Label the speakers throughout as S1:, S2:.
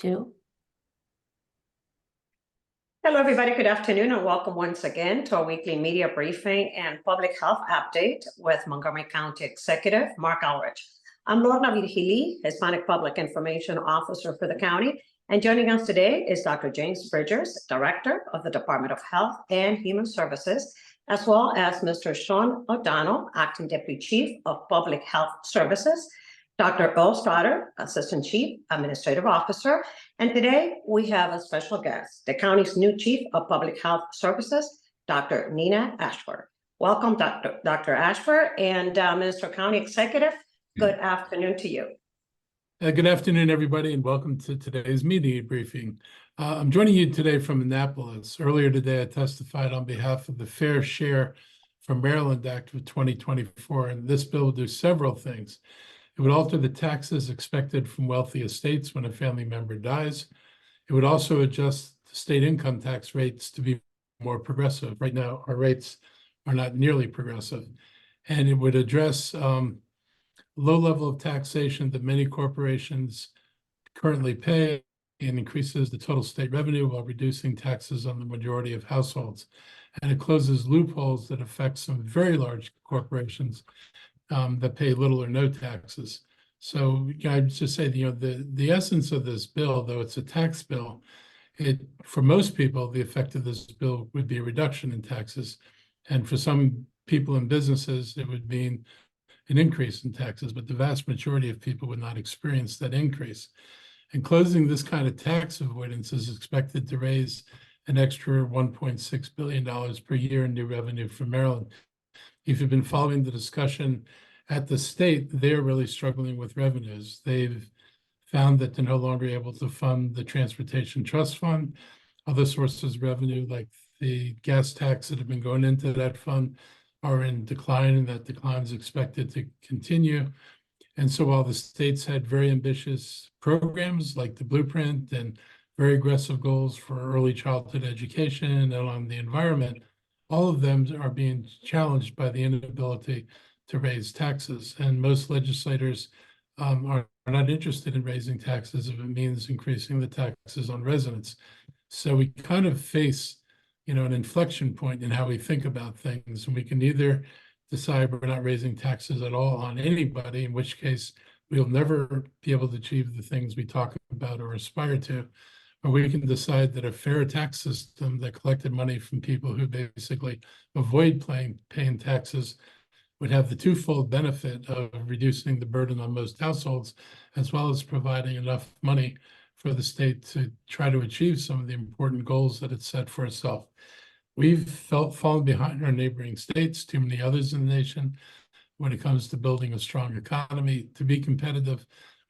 S1: 2.
S2: Hello, everybody. Good afternoon, and welcome once again to our weekly media briefing and public health update with Montgomery County Executive Marc Elrich. I'm Lorna Virgili, Hispanic Public Information Officer for the county, and joining us today is Dr. James Bridgers, Director of the Department of Health and Human Services, as well as Mr. Sean O'Donnell, Acting Deputy Chief of Public Health Services, Dr. Earl Stoddard, Assistant Chief Administrative Officer, and today we have a special guest, the county's new Chief of Public Health Services, Dr. Nina Ashford. Welcome, Dr. Ashford, and Mr. County Executive, good afternoon to you.
S3: Good afternoon, everybody, and welcome to today's media briefing. I'm joining you today from Annapolis. Earlier today, I testified on behalf of the Fair Share from Maryland Act of 2024, and this bill will do several things. It would alter the taxes expected from wealthy estates when a family member dies. It would also adjust the state income tax rates to be more progressive. Right now, our rates are not nearly progressive. And it would address low level of taxation that many corporations currently pay and increases the total state revenue while reducing taxes on the majority of households. And it closes loopholes that affect some very large corporations that pay little or no taxes. So I'd just say, the essence of this bill, though it's a tax bill, for most people, the effect of this bill would be a reduction in taxes. And for some people and businesses, it would mean an increase in taxes, but the vast majority of people would not experience that increase. And closing this kind of tax avoidance is expected to raise an extra $1.6 billion per year in new revenue for Maryland. If you've been following the discussion at the state, they're really struggling with revenues. They've found that they're no longer able to fund the Transportation Trust Fund. Other sources of revenue, like the gas tax that have been going into that fund, are in decline, and that decline is expected to continue. And so while the states had very ambitious programs like the Blueprint and very aggressive goals for early childhood education and on the environment, all of them are being challenged by the inability to raise taxes. And most legislators are not interested in raising taxes if it means increasing the taxes on residents. So we kind of face, an inflection point in how we think about things. And we can either decide we're not raising taxes at all on anybody, in which case we'll never be able to achieve the things we talk about or aspire to, or we can decide that a fair tax system that collected money from people who basically avoid paying taxes would have the twofold benefit of reducing the burden on most households, as well as providing enough money for the state to try to achieve some of the important goals that it's set for itself. We've fallen behind our neighboring states, too many others in the nation, when it comes to building a strong economy. To be competitive,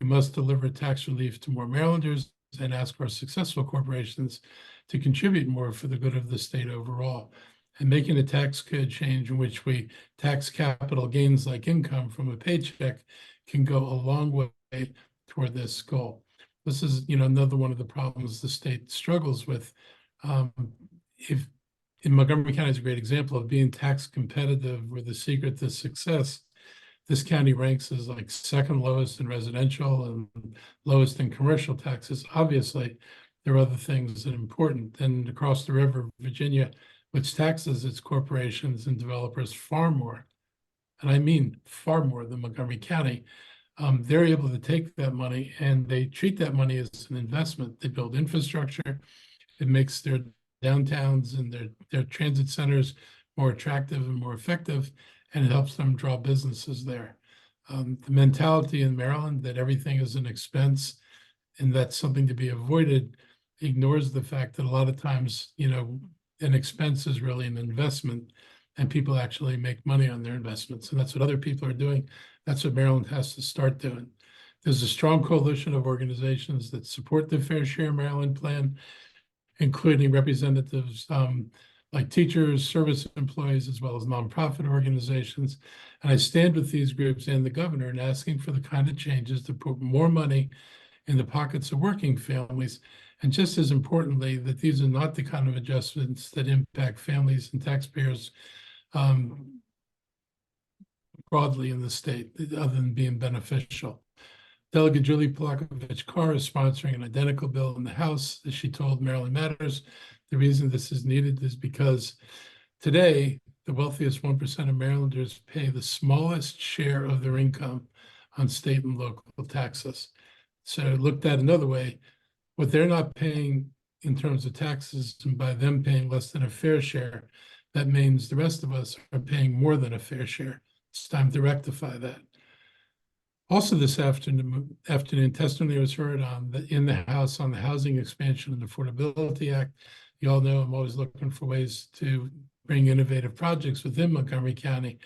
S3: we must deliver tax relief to more Marylanders and ask our successful corporations to contribute more for the good of the state overall. And making a tax code change in which we tax capital gains like income from a paycheck can go a long way toward this goal. This is, another one of the problems the state struggles with. If in Montgomery County is a great example of being tax competitive, where the secret to success, this county ranks as like second lowest in residential and lowest in commercial taxes. Obviously, there are other things that are important. And across the river, Virginia, which taxes its corporations and developers far more, and I mean far more than Montgomery County, they're able to take that money and they treat that money as an investment. They build infrastructure. It makes their downtowns and their transit centers more attractive and more effective, and it helps them draw businesses there. The mentality in Maryland that everything is an expense and that's something to be avoided ignores the fact that a lot of times, an expense is really an investment, and people actually make money on their investments. And that's what other people are doing. That's what Maryland has to start doing. There's a strong coalition of organizations that support the Fair Share Maryland plan, including representatives like teachers, service employees, as well as nonprofit organizations. And I stand with these groups and the governor in asking for the kind of changes to put more money in the pockets of working families. And just as importantly, that these are not the kind of adjustments that impact families and taxpayers broadly in the state, other than being beneficial. Delegate Julie Polakovich-Carr is sponsoring an identical bill in the House, as she told Maryland Matters. The reason this is needed is because today, the wealthiest 1% of Marylanders pay the smallest share of their income on state and local taxes. So looked at another way, what they're not paying in terms of taxes, and by them paying less than a fair share, that means the rest of us are paying more than a fair share. It's time to rectify that. Also this afternoon testimony was heard in the House on the Housing Expansion and Affordability Act. You all know I'm always looking for ways to bring innovative projects within Montgomery County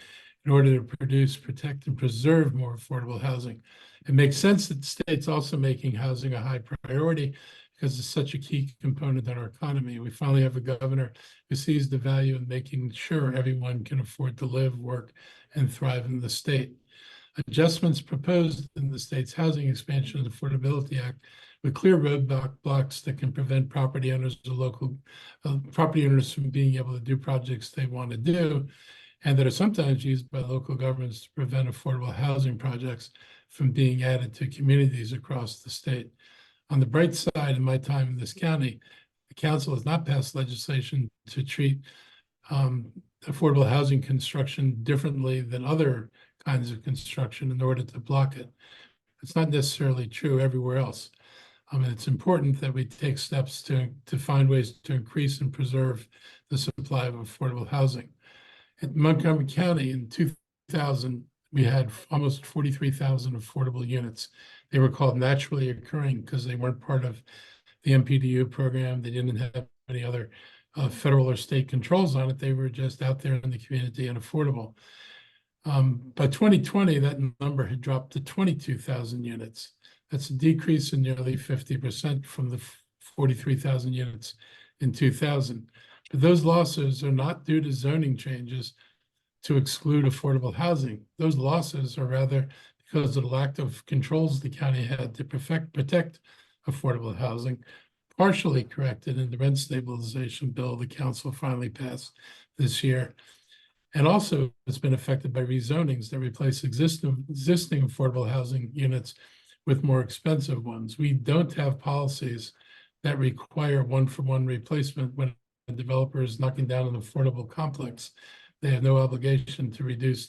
S3: in order to produce, protect, and preserve more affordable housing. It makes sense that the state's also making housing a high priority because it's such a key component in our economy. We finally have a governor who sees the value in making sure everyone can afford to live, work, and thrive in the state. Adjustments proposed in the state's Housing Expansion and Affordability Act with clear roadblocks that can prevent property owners or local property owners from being able to do projects they want to do, and that are sometimes used by local governments to prevent affordable housing projects from being added to communities across the state. On the bright side, in my time in this county, the council has not passed legislation to treat affordable housing construction differently than other kinds of construction in order to block it. It's not necessarily true everywhere else. It's important that we take steps to find ways to increase and preserve the supply of affordable housing. In Montgomery County in 2000, we had almost 43,000 affordable units. They were called naturally occurring because they weren't part of the MPDU program. They didn't have any other federal or state controls on it. They were just out there in the community and affordable. By 2020, that number had dropped to 22,000 units. That's a decrease in nearly 50% from the 43,000 units in 2000. But those losses are not due to zoning changes to exclude affordable housing. Those losses are rather because of the lack of controls the county had to protect affordable housing, partially corrected in the rent stabilization bill the council finally passed this year. And also, it's been affected by rezonings that replace existing affordable housing units with more expensive ones. We don't have policies that require one-for-one replacement when a developer is knocking down an affordable complex. They have no obligation to replace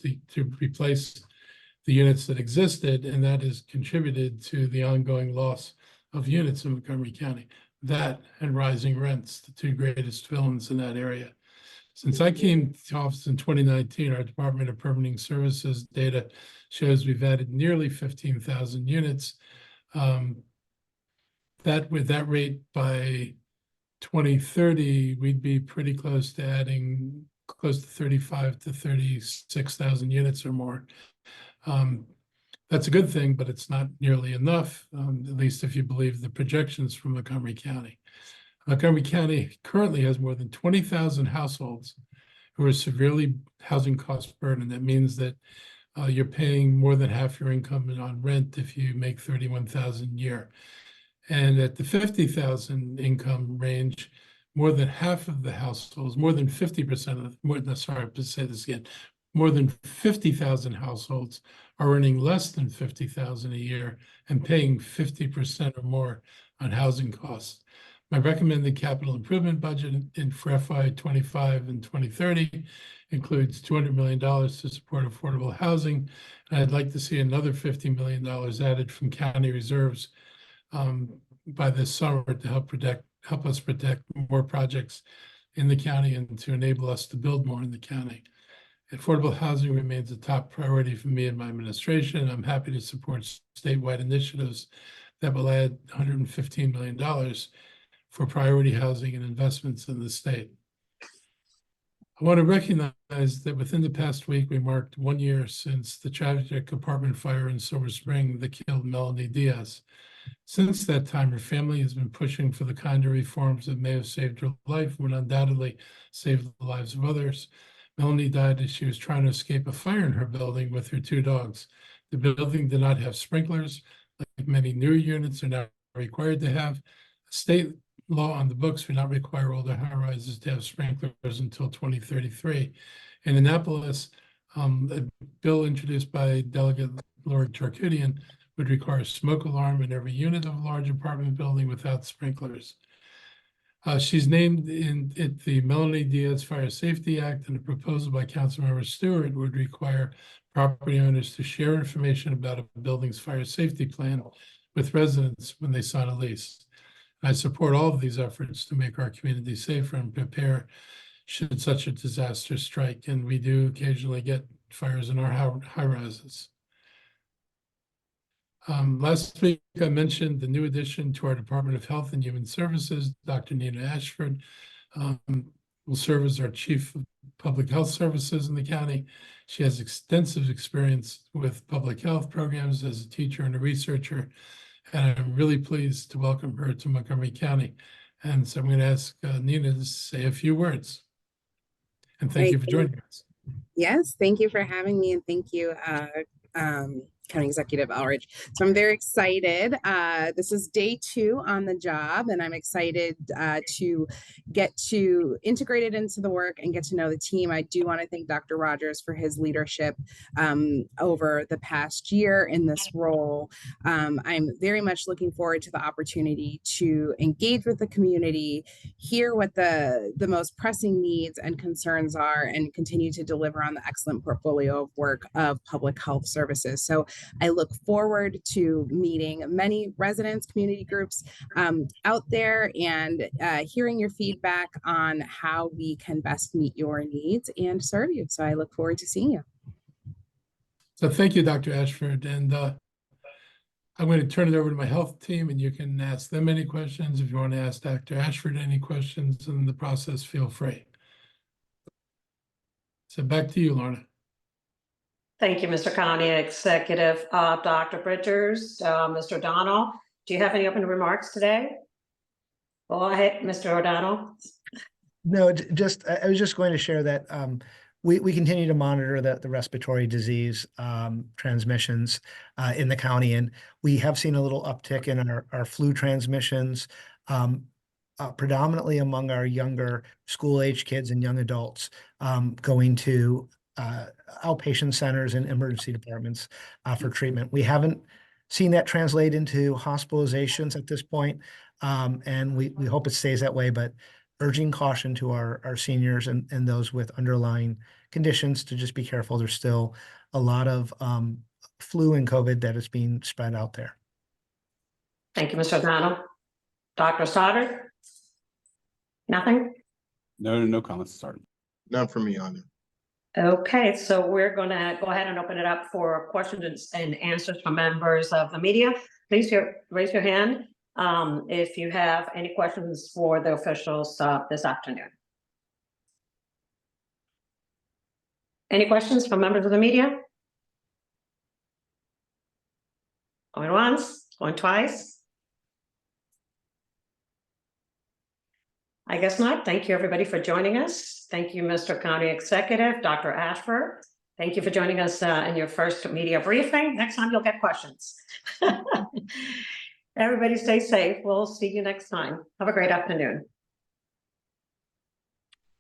S3: the units that existed, and that has contributed to the ongoing loss of units in Montgomery County. That and rising rents, the two greatest villains in that area. Since I came to office in 2019, our Department of Permitting Services data shows we've added nearly 15,000 units. That with that rate by 2030, we'd be pretty close to adding close to 35 to 36,000 units or more. That's a good thing, but it's not nearly enough, at least if you believe the projections from Montgomery County. Montgomery County currently has more than 20,000 households who are severely housing cost burdened. That means that you're paying more than half your income on rent if you make $31,000 a year. And at the 50,000 income range, more than half of the households, more than 50% of, more than 50,000 households are earning less than 50,000 a year and paying 50% or more on housing costs. My recommended capital improvement budget for FY25 and 2030 includes $200 million to support affordable housing. And I'd like to see another $50 million added from county reserves by this summer to help us protect more projects in the county and to enable us to build more in the county. Affordable housing remains a top priority for me and my administration. I'm happy to support statewide initiatives that will add $115 million for priority housing and investments in the state. I want to recognize that within the past week, we marked 1 year since the tragic apartment fire in Silver Spring that killed Melanie Diaz. Since that time, her family has been pushing for the kind of reforms that may have saved her life, would undoubtedly save the lives of others. Melanie died as she was trying to escape a fire in her building with her 2 dogs. The building did not have sprinklers, like many newer units are now required to have. State law on the books would not require older high-rises to have sprinklers until 2033. In Annapolis, a bill introduced by Delegate Lord Charkoudian would require a smoke alarm in every unit of a large apartment building without sprinklers. She's named in it the Melanie Diaz Fire Safety Act, and a proposal by Councilmember Stewart would require property owners to share information about a building's fire safety plan with residents when they sign a lease. I support all of these efforts to make our community safer and prepare should such a disaster strike, and we do occasionally get fires in our high rises. Last week, I mentioned the new addition to our Department of Health and Human Services, Dr. Nina Ashford, will serve as our Chief of Public Health Services in the county. She has extensive experience with public health programs as a teacher and a researcher, and I'm really pleased to welcome her to Montgomery County. And so I'm going to ask Nina to say a few words. And thank you for joining us.
S1: Yes, thank you for having me, and thank you, County Executive Elrich. So I'm very excited. This is day 2 on the job, and I'm excited to get to integrate it into the work and get to know the team. I do want to thank Dr. Rogers for his leadership over the past year in this role. I'm very much looking forward to the opportunity to engage with the community, hear what the most pressing needs and concerns are, and continue to deliver on the excellent portfolio of work of public health services. So I look forward to meeting many residents, community groups out there, and hearing your feedback on how we can best meet your needs and serve you. So I look forward to seeing you.
S3: So thank you, Dr. Ashford. And I'm going to turn it over to my health team, and you can ask them any questions. If you want to ask Dr. Ashford any questions in the process, feel free. So back to you, Lorna.
S2: Thank you, Mr. County Executive. Dr. Bridgers, Mr. O'Donnell, do you have any opening remarks today? Go ahead, Mr. O'Donnell.
S4: No, I was just going to share that we continue to monitor the respiratory disease transmissions in the county, and we have seen a little uptick in our flu transmissions, predominantly among our younger school-age kids and young adults going to outpatient centers and emergency departments for treatment. We haven't seen that translate into hospitalizations at this point, and we hope it stays that way, but urging caution to our seniors and those with underlying conditions to just be careful. There's still a lot of flu and COVID that is being spread out there.
S2: Thank you, Mr. O'Donnell. Dr. Stoddard? Nothing?
S5: No comments started.
S6: None for me on it.
S2: Okay, so we're going to go ahead and open it up for questions and answers from members of the media. Please raise your hand if you have any questions for the officials this afternoon. Any questions from members of the media? Going once, going twice? I guess not. Thank you, everybody, for joining us. Thank you, Mr. County Executive, Dr. Ashford. Thank you for joining us in your first media briefing. Next time you'll get questions. Everybody stay safe. We'll see you next time. Have a great afternoon.